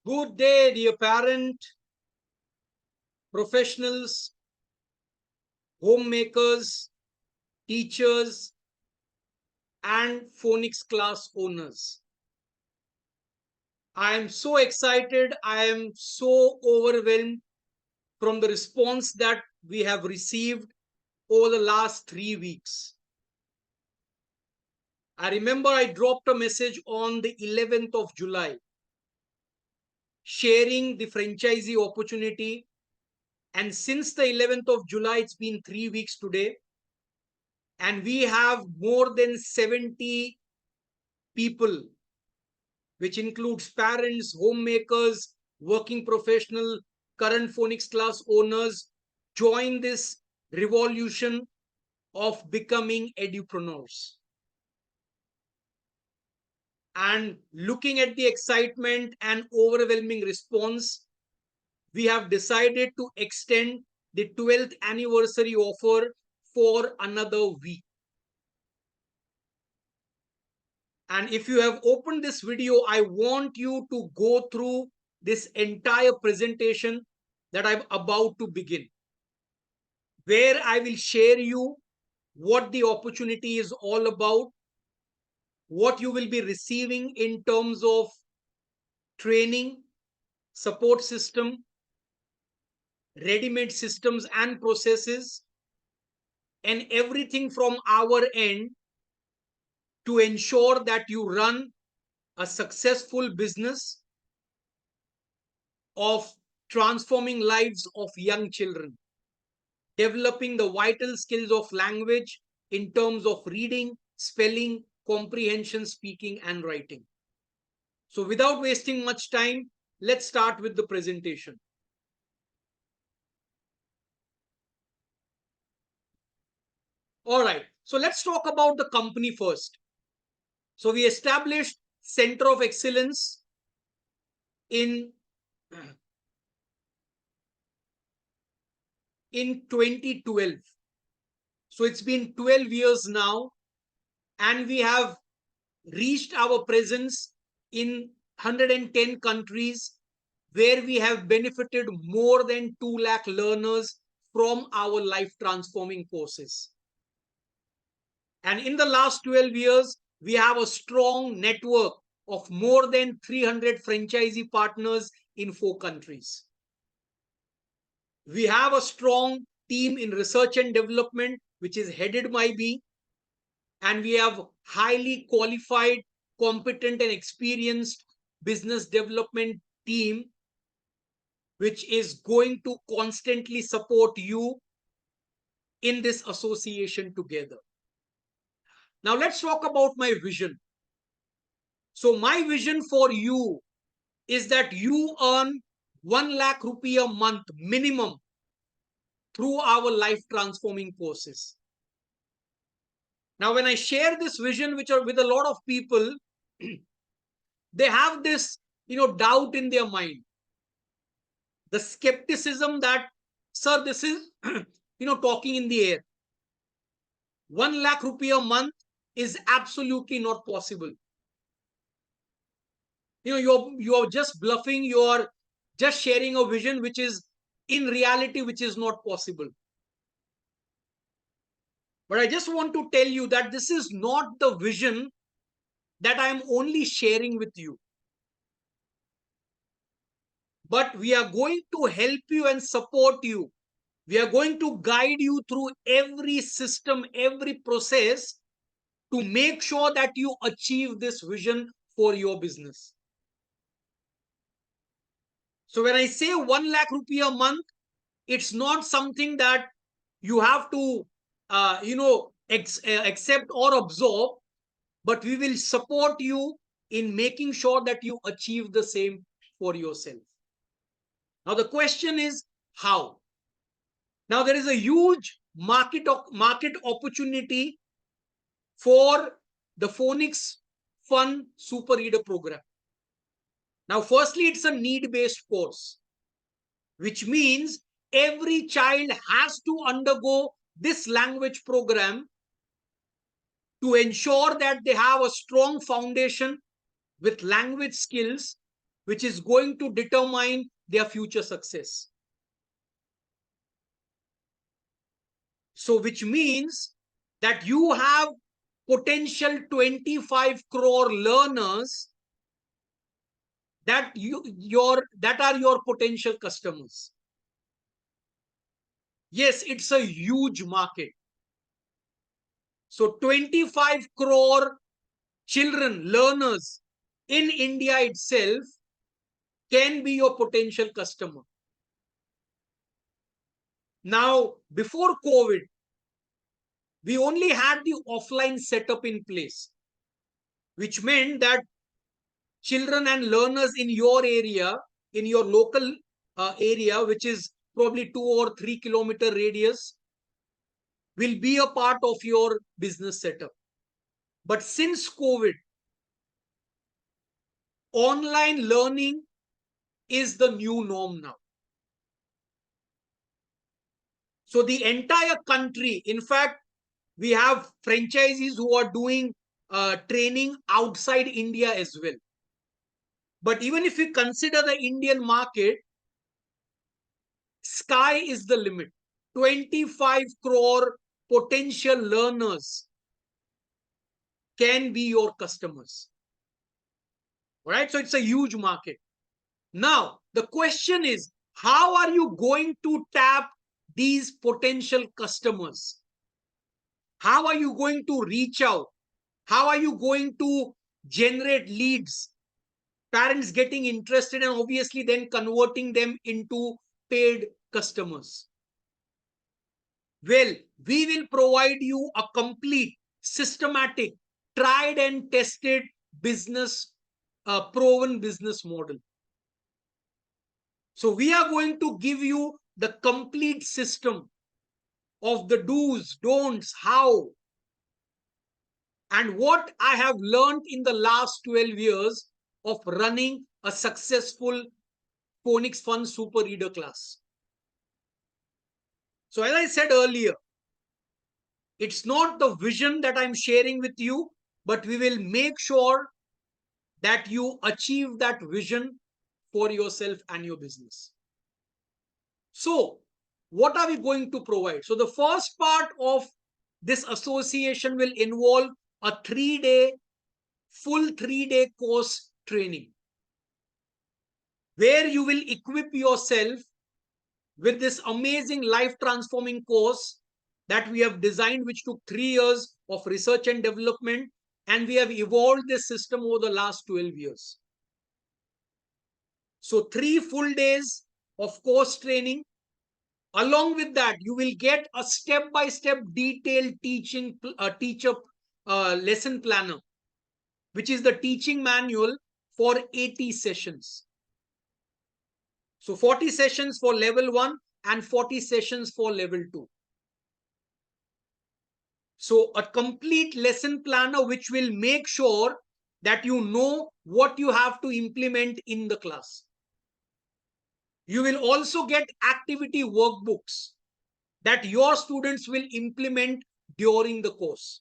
Good day, dear parent, professionals, homemakers, teachers, and Phonics class owners. I am so excited. I am so overwhelmed from the response that we have received over the last 3 weeks. I remember I dropped a message on the 11th of July sharing the franchisee opportunity. And since the 11th of July, it's been 3 weeks today. And we have more than 70 people, which includes parents, homemakers, working professional, current Phonics class owners, join this revolution of becoming edupreneurs. And looking at the excitement and overwhelming response, we have decided to extend the 12th anniversary offer for another week. And if you have opened this video, I want you to go through this entire presentation that I'm about to begin, where I will share you what the opportunity is all about, what you will be receiving in terms of training, support system, ready-made systems and processes, and everything from our end to ensure that you run a successful business of transforming lives of young children, developing the vital skills of language in terms of reading, spelling, comprehension, speaking, and writing. So without wasting much time, let's start with the presentation. All right, so let's talk about the company first. So we established Center of Excellence in 2012. So it's been 12 years now, and we have reached our presence in 110 countries, where we have benefited more than 2 lakh learners from our life transforming courses. And in the last 12 years, we have a strong network of more than 300 franchisee partners in 4 countries. We have a strong team in research and development, which is headed by me. And we have highly qualified, competent, and experienced business development team, which is going to constantly support you in this association together. Now let's talk about my vision. So my vision for you is that you earn 1 lakh rupee a month minimum through our life transforming courses. Now, when I share this vision, which are with a lot of people, they have this, doubt in their mind. The skepticism that, sir, this is, talking in the air. 1 lakh rupee a month is absolutely not possible. You're just bluffing. You're just sharing a vision, which is in reality, which is not possible. But I just want to tell you that this is not the vision that I am only sharing with you. But we are going to help you and support you. We are going to guide you through every system, every process to make sure that you achieve this vision for your business. So when I say 1 lakh rupee a month, it's not something that you have to, accept or absorb, but we will support you in making sure that you achieve the same for yourself. Now, the question is how? Now, there is a huge market opportunity for the Phonics Fun Super Reader program. Now, firstly, it's a need-based course, which means every child has to undergo this language program to ensure that they have a strong foundation with language skills which is going to determine their future success. So, which means that you have potential 25 crore learners that are your potential customers. Yes, it's a huge market. So 25 crore children, learners in India itself can be your potential customer. Now, before COVID, we only had the offline setup in place, which meant that children and learners in your area, in your local area, which is probably 2 or 3 kilometer radius, will be a part of your business setup. But since COVID, online learning is the new norm now. So the entire country, in fact, we have franchisees who are doing training outside India as well. But even if we consider the Indian market, sky is the limit. 25 crore potential learners can be your customers. All right, so it's a huge market. Now, the question is, how are you going to tap these potential customers? How are you going to reach out? How are you going to generate leads? Parents getting interested and obviously then converting them into paid customers. Well, we will provide you a complete, systematic, tried and tested business, proven business model. So we are going to give you the complete system of the do's, don'ts, how. And what I have learned in the last 12 years of running a successful Phonics Fun Super Reader class. So as I said earlier, it's not the vision that I'm sharing with you, but we will make sure that you achieve that vision for yourself and your business. So what are we going to provide? So the first part of this association will involve a full 3-day course training, where you will equip yourself with this amazing life transforming course that we have designed, which took 3 years of research and development, and we have evolved this system over the last 12 years. So 3 full days of course training. Along with that, you will get a step-by-step detailed teacher lesson planner, which is the teaching manual for 80 sessions. So 40 sessions for level 1 and 40 sessions for level 2. So a complete lesson planner which will make sure that you know what you have to implement in the class. You will also get activity workbooks that your students will implement during the course.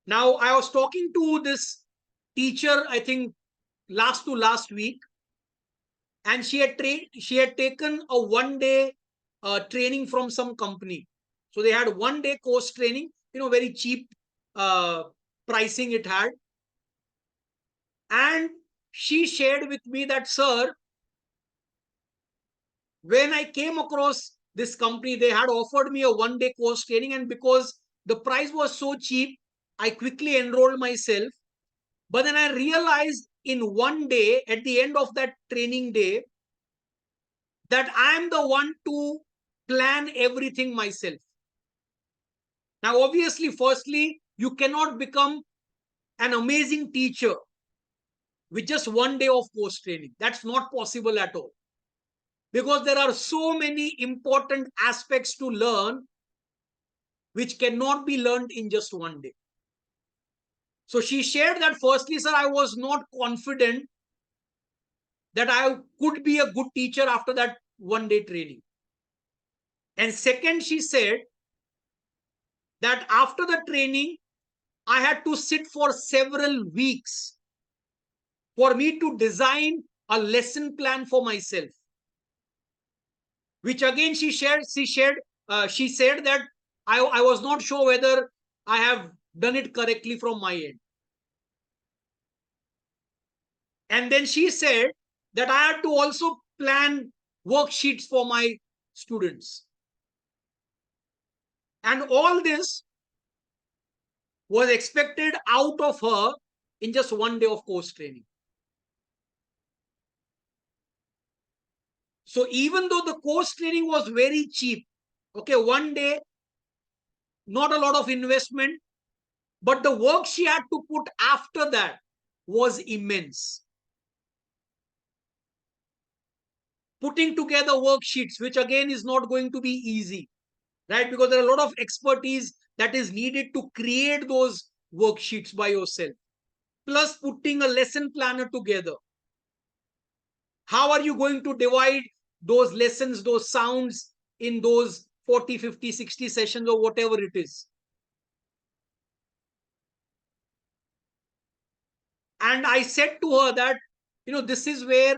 Now, I was talking to this teacher, I think last week, and she had taken a 1-day training from some company. So they had 1-day course training, very cheap pricing it had. And she shared with me that, sir, when I came across this company, they had offered me a 1-day course training, and because the price was so cheap, I quickly enrolled myself. But then I realized in 1 day, at the end of that training day, that I am the one to plan everything myself. Now, obviously, firstly, you cannot become an amazing teacher with just 1 day of course training. That's not possible at all. Because there are so many important aspects to learn which cannot be learned in just 1 day. So she shared that, firstly, sir, I was not confident that I could be a good teacher after that 1-day training. And second, she said that after the training, I had to sit for several weeks for me to design a lesson plan for myself, which again she said that I was not sure whether I have done it correctly from my end. And then she said that I had to also plan worksheets for my students. And all this was expected out of her in just one day of course training. So even though the course training was very cheap, okay, one day, not a lot of investment, but the work she had to put after that was immense. Putting together worksheets, which again is not going to be easy, right? Because there are a lot of expertise that is needed to create those worksheets by yourself. Plus putting a lesson planner together. How are you going to divide those lessons, those sounds in those 40, 50, 60 sessions or whatever it is? And I said to her that, this is where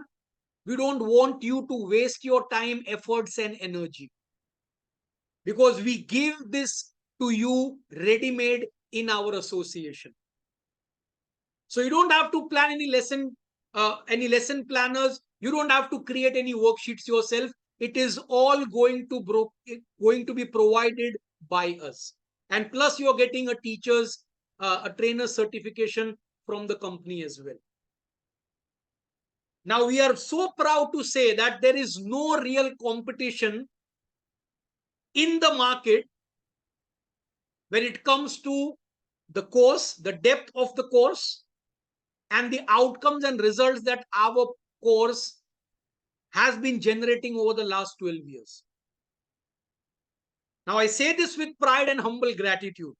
we don't want you to waste your time, efforts, and energy, because we give this to you ready made in our association. So you don't have to plan any lesson planners. You don't have to create any worksheets yourself. It is all going to be provided by us. And plus, you're getting a trainer certification from the company as well. Now, we are so proud to say that there is no real competition in the market when it comes to the course, the depth of the course, and the outcomes and results that our course has been generating over the last 12 years. Now, I say this with pride and humble gratitude,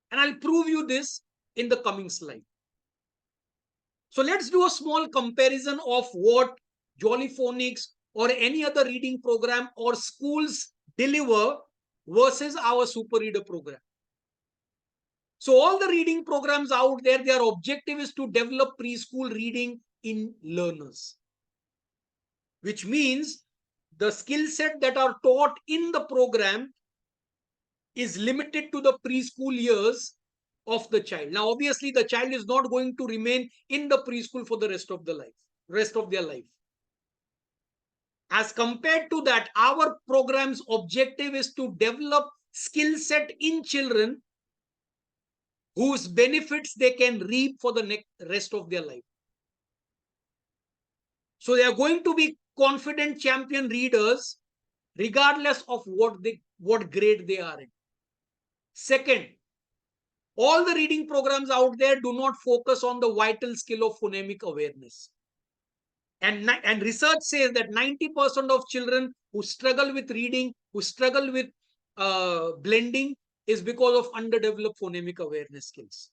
and I'll prove you this in the coming slide. So let's do a small comparison of what Jolly Phonics or any other reading program or schools deliver versus our super reader program. So all the reading programs out there, their objective is to develop preschool reading in learners, which means the skill set that are taught in the program is limited to the preschool years of the child. Now, obviously, the child is not going to remain in the preschool for the rest of their life. As compared to that, our program's objective is to develop skill set in children whose benefits they can reap for the rest of their life. So they are going to be confident champion readers regardless of what grade they are in. Second, all the reading programs out there do not focus on the vital skill of phonemic awareness. And research says that 90% of children who struggle with reading, who struggle with blending, is because of underdeveloped phonemic awareness skills.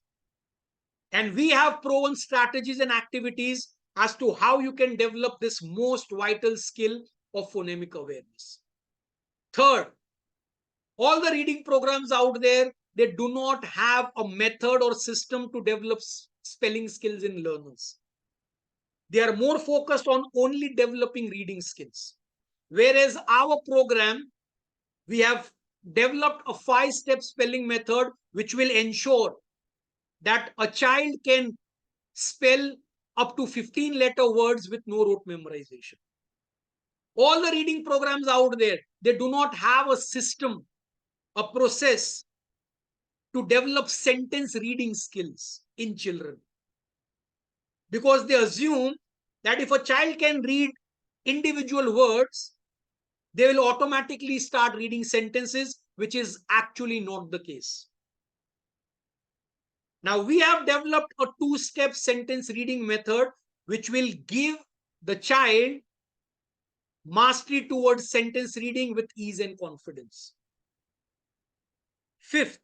And we have proven strategies and activities as to how you can develop this most vital skill of phonemic awareness. Third, all the reading programs out there, they do not have a method or system to develop spelling skills in learners. They are more focused on only developing reading skills. Whereas our program, we have developed a 5-step spelling method which will ensure that a child can spell up to 15-letter words with no rote memorization. All the reading programs out there, they do not have a system, a process to develop sentence reading skills in children, because they assume that if a child can read individual words, they will automatically start reading sentences, which is actually not the case. Now, we have developed a 2-step sentence reading method which will give the child mastery towards sentence reading with ease and confidence. Fifth,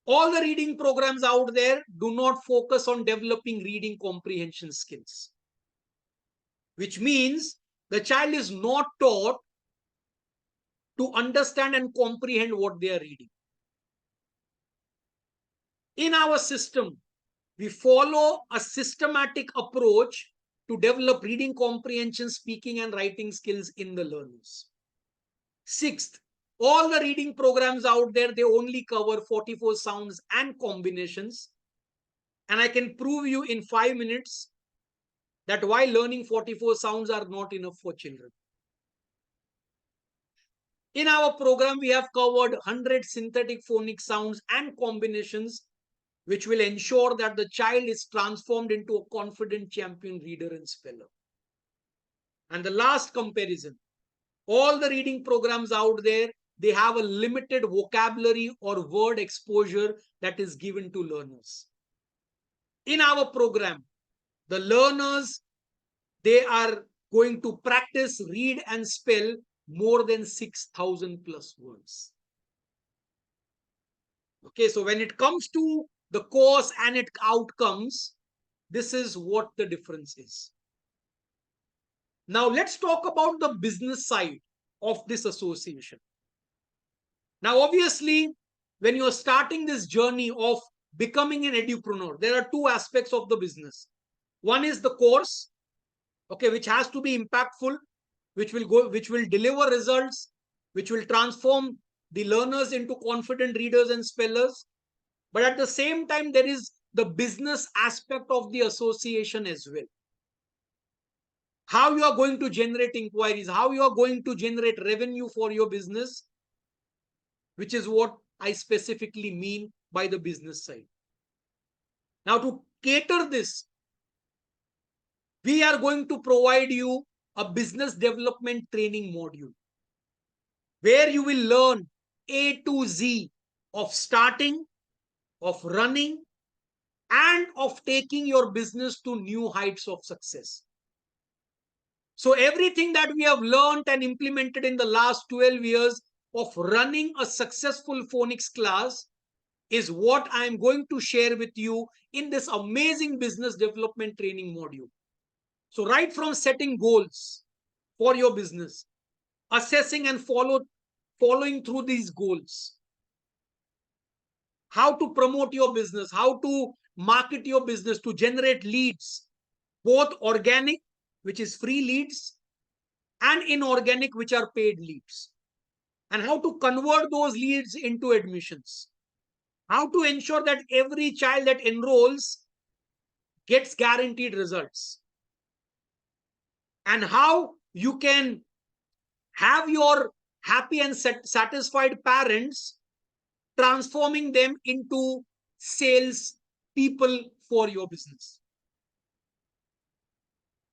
all the reading programs out there do not focus on developing reading comprehension skills, which means the child is not taught to understand and comprehend what they are reading. In our system, We follow a systematic approach to develop reading comprehension, speaking, and writing skills in the learners. Sixth, all the reading programs out there, they only cover 44 sounds and combinations. And I can prove you in 5 minutes that why learning 44 sounds are not enough for children. In our program, we have covered 100 synthetic phonic sounds and combinations, which will ensure that the child is transformed into a confident champion reader and speller. And the last comparison, all the reading programs out there, they have a limited vocabulary or word exposure that is given to learners. In our program, the learners, they are going to practice, read and spell more than 6,000 plus words. Okay, so when it comes to the course and its outcomes, this is what the difference is. Now let's talk about the business side of this association. Now, obviously, when you're starting this journey of becoming an edupreneur, there are two aspects of the business. One is the course, okay, which has to be impactful, which will deliver results, which will transform the learners into confident readers and spellers. But at the same time, there is the business aspect of the association as well. How you are going to generate inquiries, how you are going to generate revenue for your business, which is what I specifically mean by the business side. Now, to cater this, we are going to provide you a business development training module where you will learn A to Z of starting, of running, and of taking your business to new heights of success. So everything that we have learned and implemented in the last 12 years of running a successful phonics class is what I am going to share with you in this amazing business development training module. So right from setting goals for your business, assessing and following through these goals, how to promote your business, how to market your business to generate leads, both organic, which is free leads, and inorganic, which are paid leads, and how to convert those leads into admissions, how to ensure that every child that enrolls gets guaranteed results, and how you can have your happy and satisfied parents, transforming them into sales people for your business.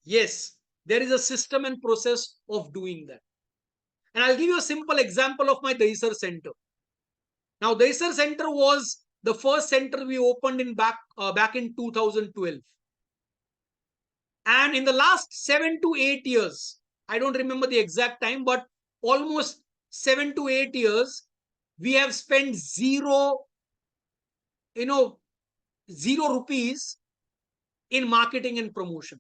Yes, there is a system and process of doing that. And I'll give you a simple example of my Daisar Center. Now, Daisar Center was the first center we opened in back in 2012. And in the last 7 to 8 years, I don't remember the exact time, but almost 7 to 8 years, we have spent zero rupees in marketing and promotion.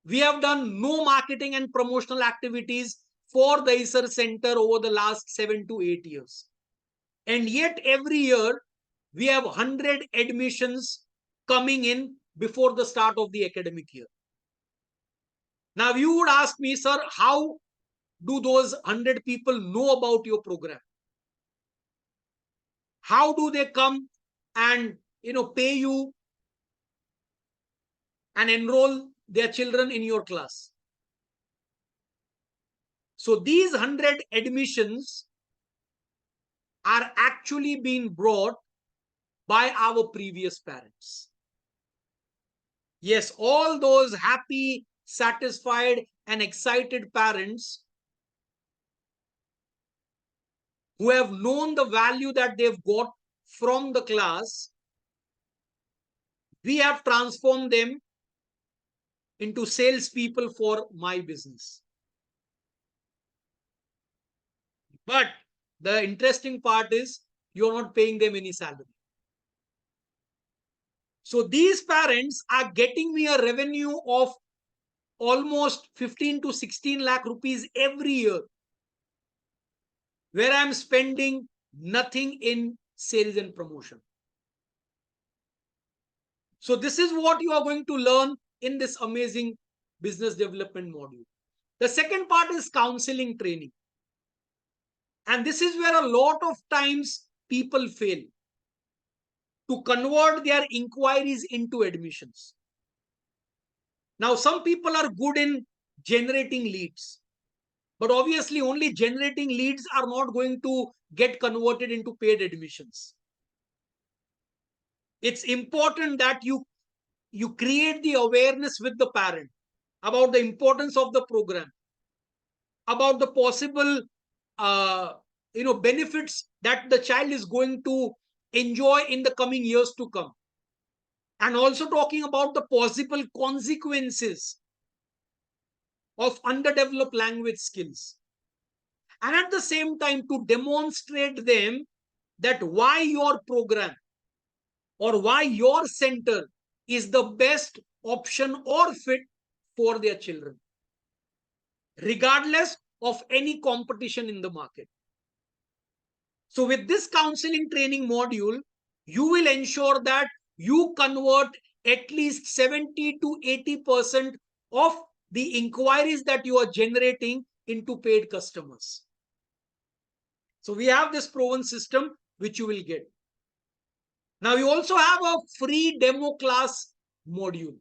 We have done no marketing and promotional activities for the ISER Center over the last 7 to 8 years. And yet every year, we have 100 admissions coming in before the start of the academic year. Now, you would ask me, sir, how do those 100 people know about your program? How do they come and pay you and enroll their children in your class? So these 100 admissions are actually being brought by our previous parents. Yes, all those happy, satisfied, and excited parents who have known the value that they've got from the class, we have transformed them into salespeople for my business. But the interesting part is you're not paying them any salary. So these parents are getting me a revenue of almost 15 to 16 lakh rupees every year, where I'm spending nothing in sales and promotion. So this is what you are going to learn in this amazing business development module. The second part is counseling training. And this is where a lot of times people fail to convert their inquiries into admissions. Now, some people are good in generating leads, but obviously only generating leads are not going to get converted into paid admissions. It's important that you create the awareness with the parent about the importance of the program, about the possible uh, benefits that the child is going to enjoy in the coming years to come, and also talking about the possible consequences of underdeveloped language skills, and at the same time to demonstrate them that why your program or why your center is the best option or fit for their children, regardless of any competition in the market. So with this counseling training module, you will ensure that you convert at least 70 to 80% of the inquiries that you are generating into paid customers. So we have this proven system which you will get. Now you also have a free demo class module.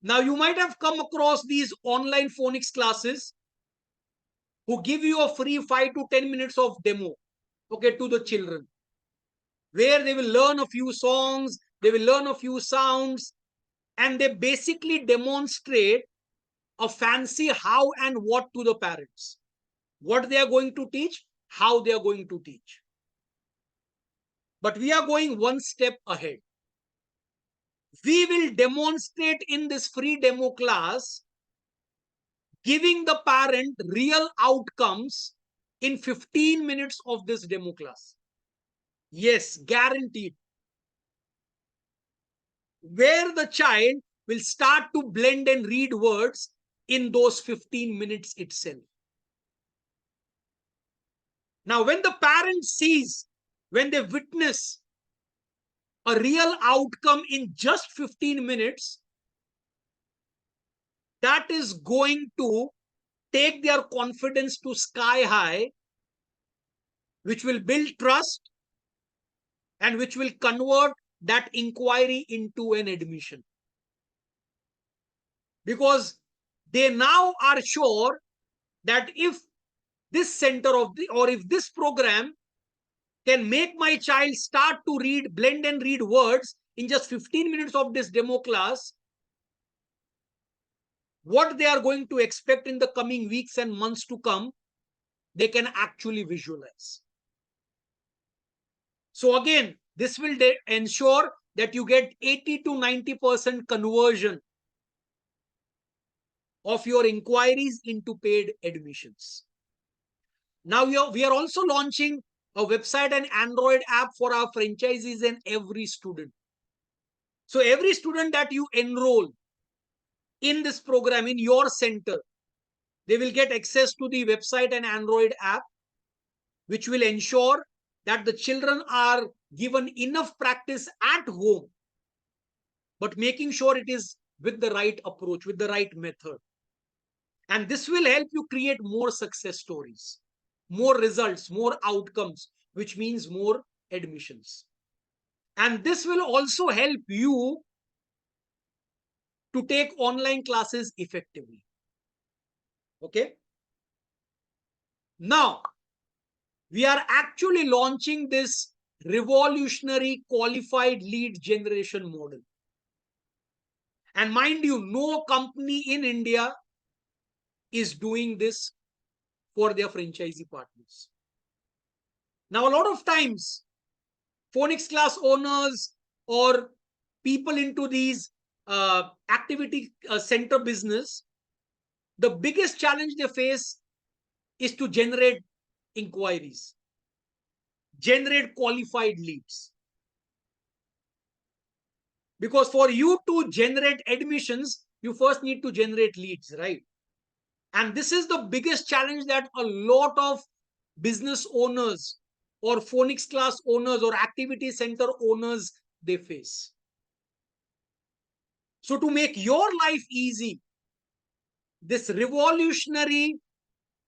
Now you might have come across these online phonics classes who give you a free 5 to 10 minutes of demo, okay, to the children, where they will learn a few songs, they will learn a few sounds, and they basically demonstrate a fancy how and what to the parents. What they are going to teach, how they are going to teach. But we are going one step ahead. We will demonstrate in this free demo class, giving the parent real outcomes in 15 minutes of this demo class. Yes, guaranteed. Where the child will start to blend and read words in those 15 minutes itself. Now, when the parent sees, when they witness a real outcome in just 15 minutes, that is going to take their confidence to sky high, which will build trust and which will convert that inquiry into an admission. Because they now are sure that if this center of the, or if this program can make my child start to read, blend and read words in just 15 minutes of this demo class, what they are going to expect in the coming weeks and months to come, they can actually visualize. So again, this will ensure that you get 80 to 90% conversion of your inquiries into paid admissions. Now we are also launching a website and Android app for our franchisees and every student. So every student that you enroll in this program, in your center, they will get access to the website and Android app, which will ensure that the children are given enough practice at home, but making sure it is with the right approach, with the right method. And this will help you create more success stories, more results, more outcomes, which means more admissions. And this will also help you to take online classes effectively. Okay. Now, we are actually launching this revolutionary qualified lead generation model. And mind you, no company in India is doing this for their franchisee partners. Now, a lot of times, phonics class owners or people into these activity center business, the biggest challenge they face is to generate inquiries, generate qualified leads. Because for you to generate admissions, you first need to generate leads, right? And this is the biggest challenge that a lot of business owners or phonics class owners or activity center owners, they face. So to make your life easy, this revolutionary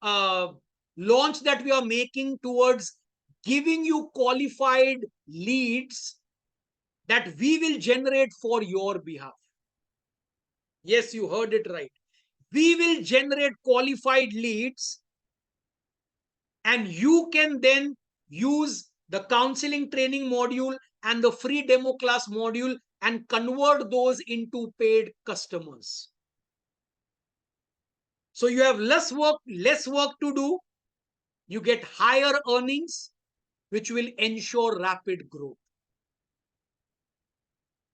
launch that we are making towards giving you qualified leads that we will generate for your behalf. Yes, you heard it right. We will generate qualified leads, and you can then use the counseling training module and the free demo class module and convert those into paid customers. So you have less work to do. You get higher earnings, which will ensure rapid growth.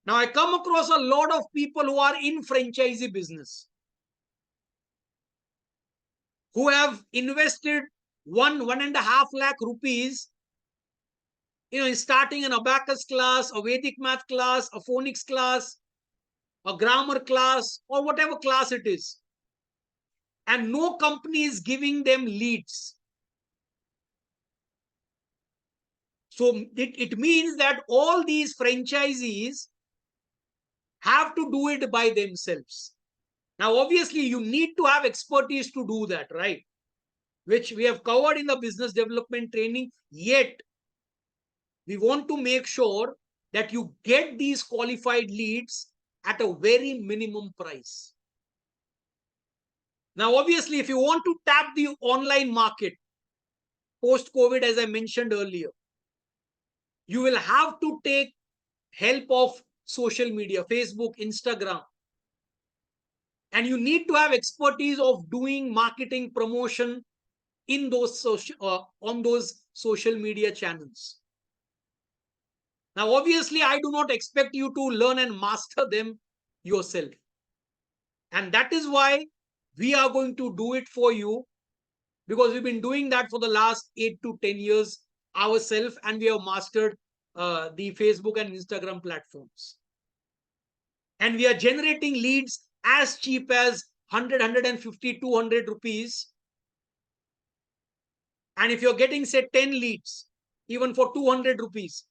Now, I come across a lot of people who are in franchisee business who have invested 1.5 lakh rupees, in starting an abacus class, a Vedic math class, a phonics class, a grammar class, or whatever class it is. And no company is giving them leads. So it means that all these franchisees have to do it by themselves. Now, obviously, you need to have expertise to do that, right? Which we have covered in the business development training. Yet, we want to make sure that you get these qualified leads at a very minimum price. Now, obviously, if you want to tap the online market post-COVID, as I mentioned earlier, you will have to take help of social media, Facebook, Instagram. And you need to have expertise of doing marketing promotion in those on those social media channels. Now, obviously, I do not expect you to learn and master them yourself. And that is why we are going to do it for you, because we've been doing that for the last 8 to 10 years ourselves, and we have mastered the Facebook and Instagram platforms. And we are generating leads as cheap as 100, 150, 200 rupees. And if you're getting, say, 10 leads, even for 200 rupees,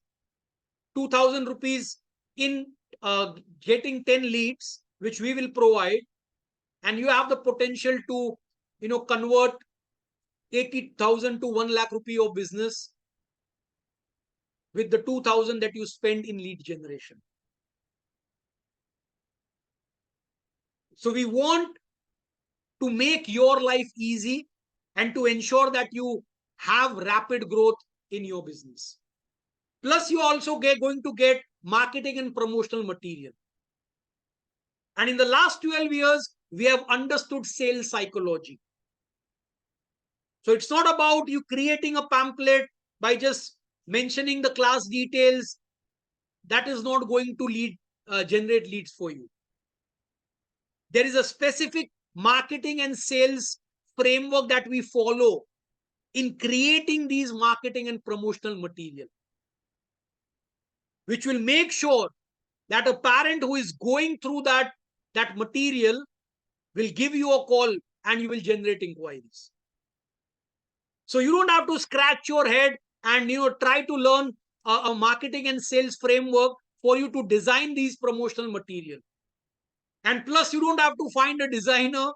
2000 rupees in getting 10 leads, which we will provide, and you have the potential to, convert 80,000 to 1 lakh rupee of business with the 2,000 that you spend in lead generation. So we want to make your life easy and to ensure that you have rapid growth in your business. Plus, you also going to get marketing and promotional material. And in the last 12 years, we have understood sales psychology. So it's not about you creating a pamphlet by just mentioning the class details. That is not going to generate leads for you. There is a specific marketing and sales framework that we follow in creating these marketing and promotional material, which will make sure that a parent who is going through that material will give you a call and you will generate inquiries. So you don't have to scratch your head and try to learn a marketing and sales framework for you to design these promotional material. And plus, you don't have to find a designer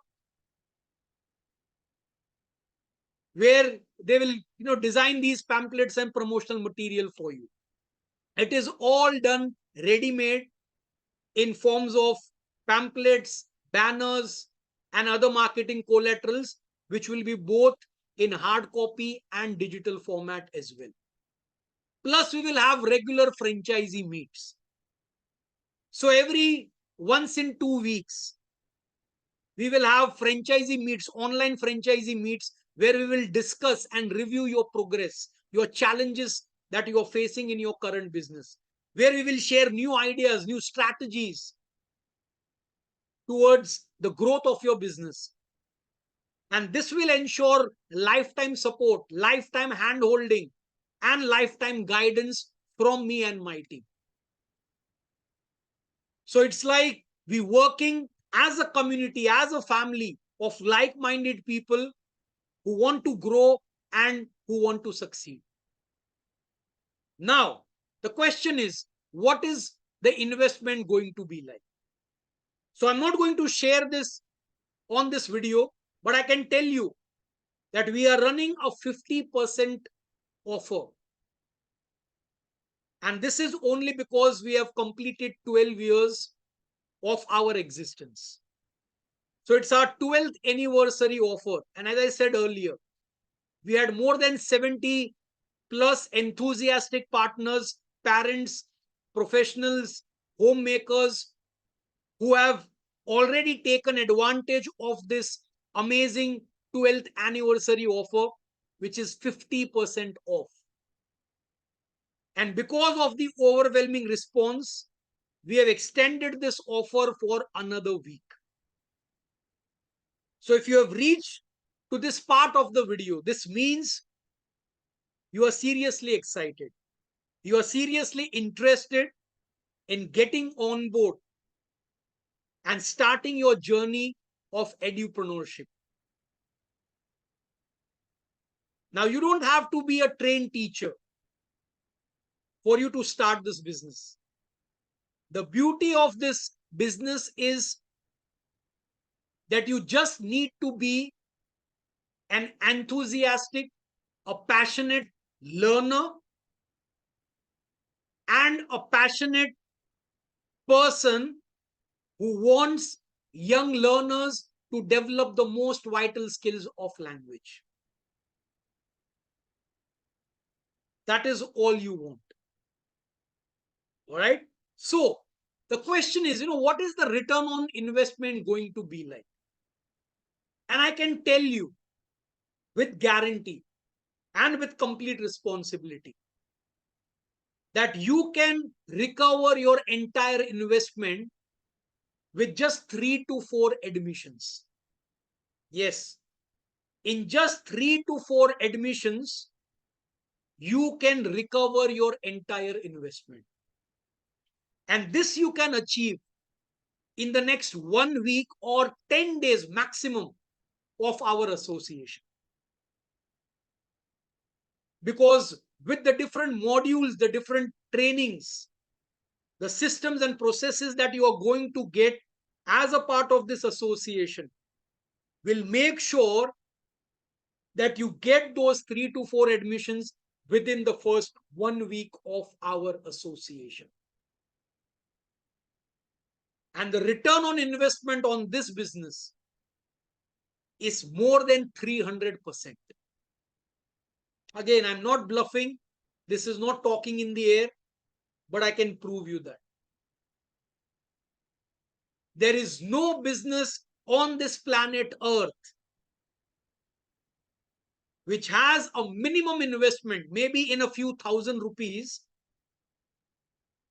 where they will design these pamphlets and promotional material for you. It is all done ready-made in forms of pamphlets, banners, and other marketing collaterals, which will be both in hard copy and digital format as well. Plus, we will have regular franchisee meets. So every once in 2 weeks, we will have franchisee meets, online franchisee meets, where we will discuss and review your progress, your challenges that you are facing in your current business, where we will share new ideas, new strategies towards the growth of your business. And this will ensure lifetime support, lifetime hand-holding, and lifetime guidance from me and my team. So it's like we working as a community, as a family of like-minded people who want to grow and who want to succeed. Now, the question is, what is the investment going to be like? So I'm not going to share this on this video, but I can tell you that we are running a 50% offer. And this is only because we have completed 12 years of our existence. So it's our 12th anniversary offer. And as I said earlier, we had more than 70 plus enthusiastic partners, parents, professionals, homemakers who have already taken advantage of this amazing 12th anniversary offer, which is 50% off. And because of the overwhelming response, we have extended this offer for another week. So if you have reached to this part of the video, this means you are seriously excited. You are seriously interested in getting on board and starting your journey of edupreneurship. Now, you don't have to be a trained teacher for you to start this business. The beauty of this business is that you just need to be an enthusiastic, a passionate learner, and a passionate person who wants young learners to develop the most vital skills of language. That is all you want. All right. So the question is, what is the return on investment going to be like? And I can tell you with guarantee and with complete responsibility that you can recover your entire investment with just 3 to 4 admissions. Yes, in just 3 to 4 admissions, you can recover your entire investment. And this you can achieve in the next 1 week or 10 days maximum of our association. Because with the different modules, the different trainings, the systems and processes that you are going to get as a part of this association will make sure that you get those 3 to 4 admissions within the first 1 week of our association. And the return on investment on this business is more than 300%. Again, I'm not bluffing. This is not talking in the air, but I can prove you that. There is no business on this planet Earth which has a minimum investment, maybe in a few thousand rupees,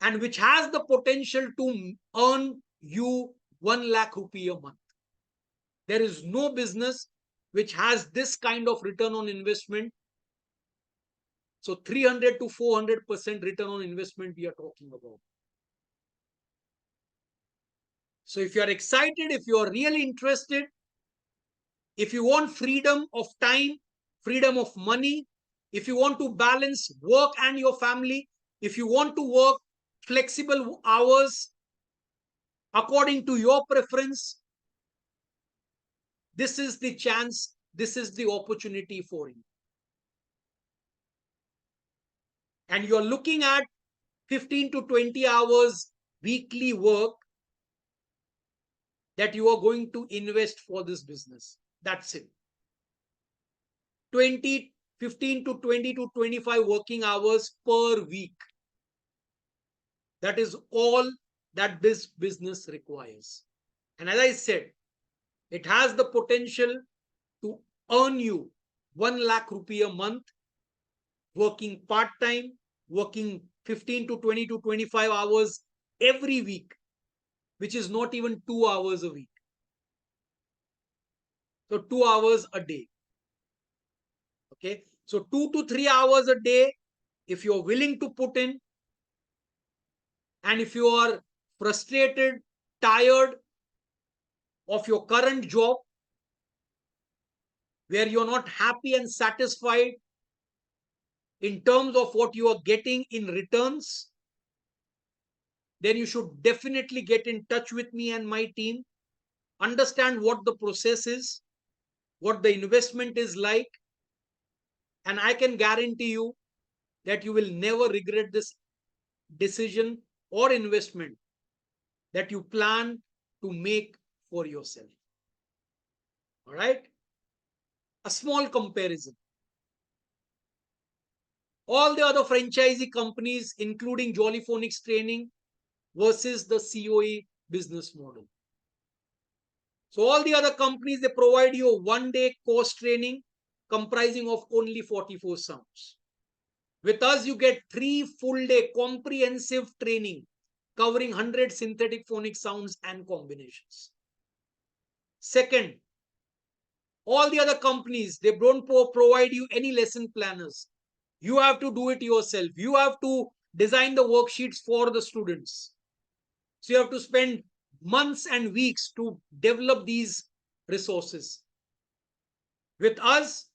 and which has the potential to earn you 1 lakh rupee a month. There is no business which has this kind of return on investment. So 300 to 400% return on investment we are talking about. So if you are excited, if you are really interested, if you want freedom of time, freedom of money, if you want to balance work and your family, if you want to work flexible hours according to your preference, this is the chance, this is the opportunity for you. And you're looking at 15 to 20 hours weekly work that you are going to invest for this business. That's it. 15 to 20 to 25 working hours per week. That is all that this business requires. And as I said, it has the potential to earn you 1 lakh rupee a month, working part-time, working 15 to 20 to 25 hours every week, which is not even 2 hours a week. So 2 hours a day. Okay. So 2 to 3 hours a day, if you're willing to put in, and if you are frustrated, tired of your current job, where you're not happy and satisfied in terms of what you are getting in returns, then you should definitely get in touch with me and my team, understand what the process is, what the investment is like, and I can guarantee you that you will never regret this decision or investment that you plan to make for yourself. All right? A small comparison. All the other franchisee companies, including Jolly Phonics Training, versus the COE business model. So all the other companies, they provide you a 1-day course training comprising of only 44 sounds. With us, you get 3 full-day comprehensive training covering 100 synthetic phonic sounds and combinations. Second, all the other companies, they don't provide you any lesson planners. You have to do it yourself. You have to design the worksheets for the students. So you have to spend months and weeks to develop these resources. With us,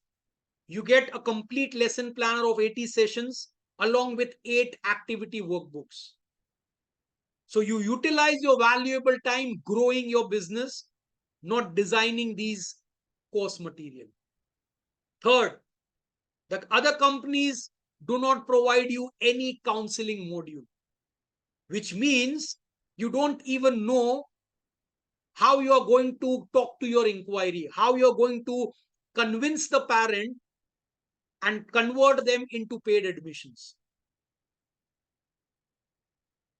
you get a complete lesson planner of 80 sessions along with 8 activity workbooks. So you utilize your valuable time growing your business, not designing these course material. Third, the other companies do not provide you any counseling module, which means you don't even know how you are going to talk to your inquiry, how you are going to convince the parent and convert them into paid admissions.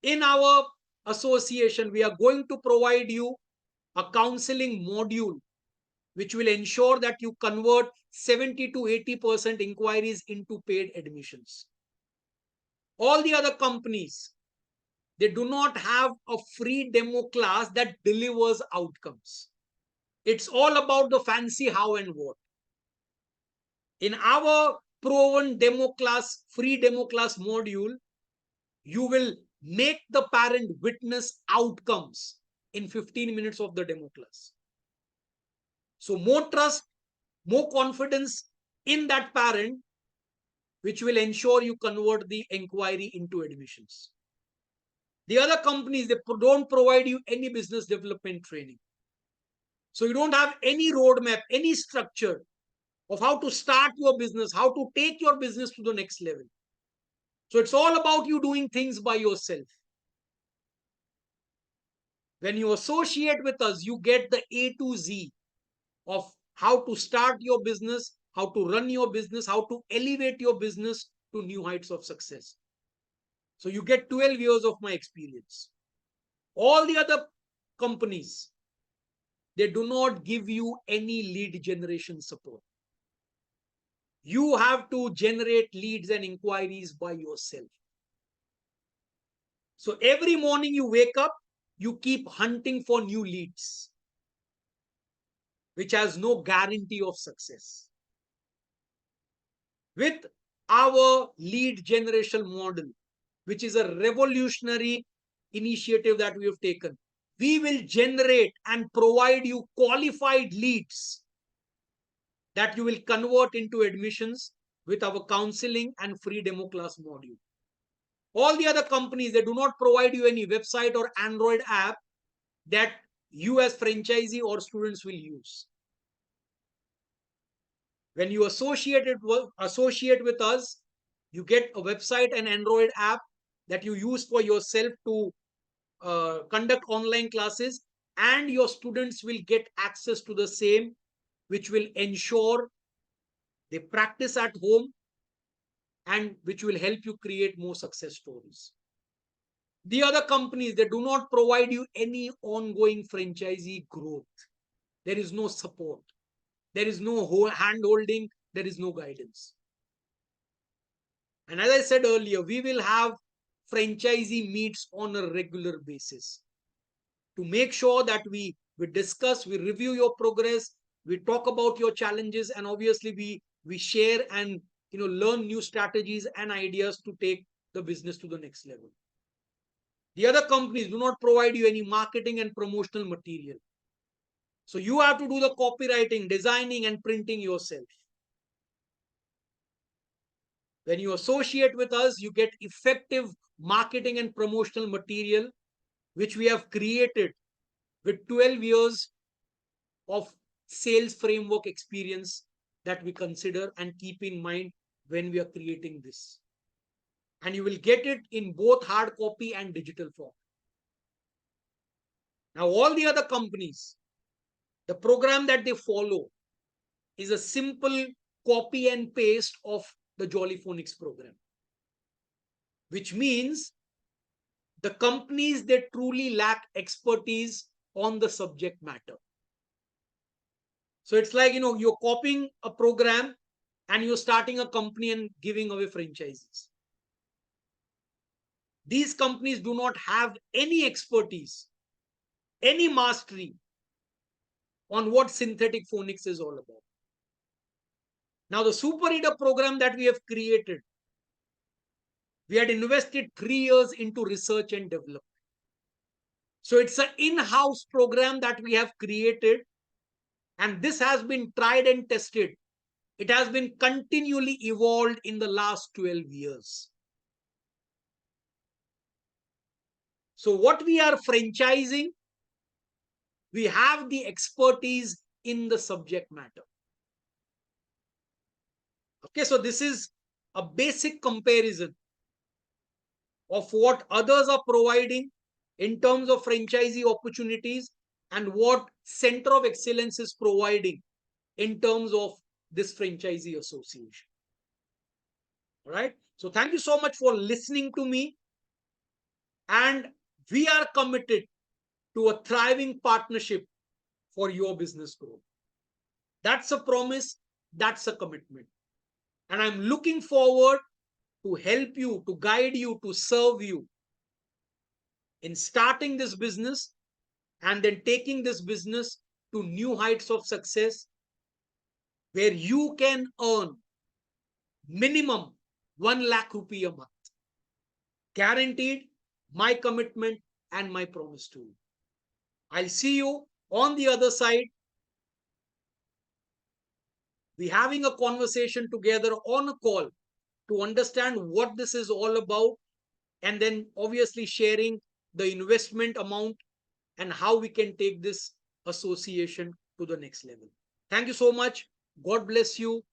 In our association, we are going to provide you a counseling module which will ensure that you convert 70 to 80% inquiries into paid admissions. All the other companies, they do not have a free demo class that delivers outcomes. It's all about the fancy how and what. In our proven demo class, free demo class module, you will make the parent witness outcomes in 15 minutes of the demo class. So more trust, more confidence in that parent, which will ensure you convert the inquiry into admissions. The other companies, they don't provide you any business development training. So you don't have any roadmap, any structure of how to start your business, how to take your business to the next level. So it's all about you doing things by yourself. When you associate with us, you get the A to Z of how to start your business, how to run your business, how to elevate your business to new heights of success. So you get 12 years of my experience. All the other companies, they do not give you any lead generation support. You have to generate leads and inquiries by yourself. So every morning you wake up, you keep hunting for new leads, which has no guarantee of success. With our lead generation model, which is a revolutionary initiative that we have taken, we will generate and provide you qualified leads that you will convert into admissions with our counseling and free demo class module. All the other companies, they do not provide you any website or Android app that you as franchisee or students will use. When you associate with us, you get a website and Android app that you use for yourself to conduct online classes, and your students will get access to the same, which will ensure they practice at home and which will help you create more success stories. The other companies, they do not provide you any ongoing franchisee growth. There is no support. There is no hand holding. There is no guidance. And as I said earlier, we will have franchisee meets on a regular basis to make sure that we discuss, we review your progress, we talk about your challenges, and obviously we share and learn new strategies and ideas to take the business to the next level. The other companies do not provide you any marketing and promotional material. So you have to do the copywriting, designing, and printing yourself. When you associate with us, you get effective marketing and promotional material, which we have created with 12 years of sales framework experience that we consider and keep in mind when we are creating this. And you will get it in both hard copy and digital form. Now, all the other companies, the program that they follow is a simple copy and paste of the Jolly Phonics program, which means the companies that truly lack expertise on the subject matter. So it's like, you're copying a program and you're starting a company and giving away franchises. These companies do not have any expertise, any mastery on what synthetic phonics is all about. Now, the Super Reader program that we have created, we had invested 3 years into research and development. So it's an in-house program that we have created, and this has been tried and tested. It has been continually evolved in the last 12 years. So what we are franchising, we have the expertise in the subject matter. Okay, so this is a basic comparison of what others are providing in terms of franchisee opportunities and what Center of Excellence is providing in terms of this franchisee association. All right. So thank you so much for listening to me. And we are committed to a thriving partnership for your business growth. That's a promise. That's a commitment. And I'm looking forward to help you, to guide you, to serve you in starting this business and then taking this business to new heights of success where you can earn minimum 1 lakh rupee a month. Guaranteed, my commitment and my promise to you. I'll see you on the other side. We're having a conversation together on a call to understand what this is all about, and then obviously sharing the investment amount and how we can take this association to the next level. Thank you so much. God bless you.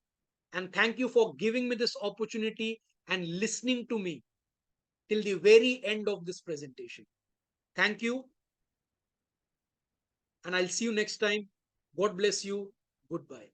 And thank you for giving me this opportunity and listening to me till the very end of this presentation. Thank you. And I'll see you next time. God bless you. Goodbye.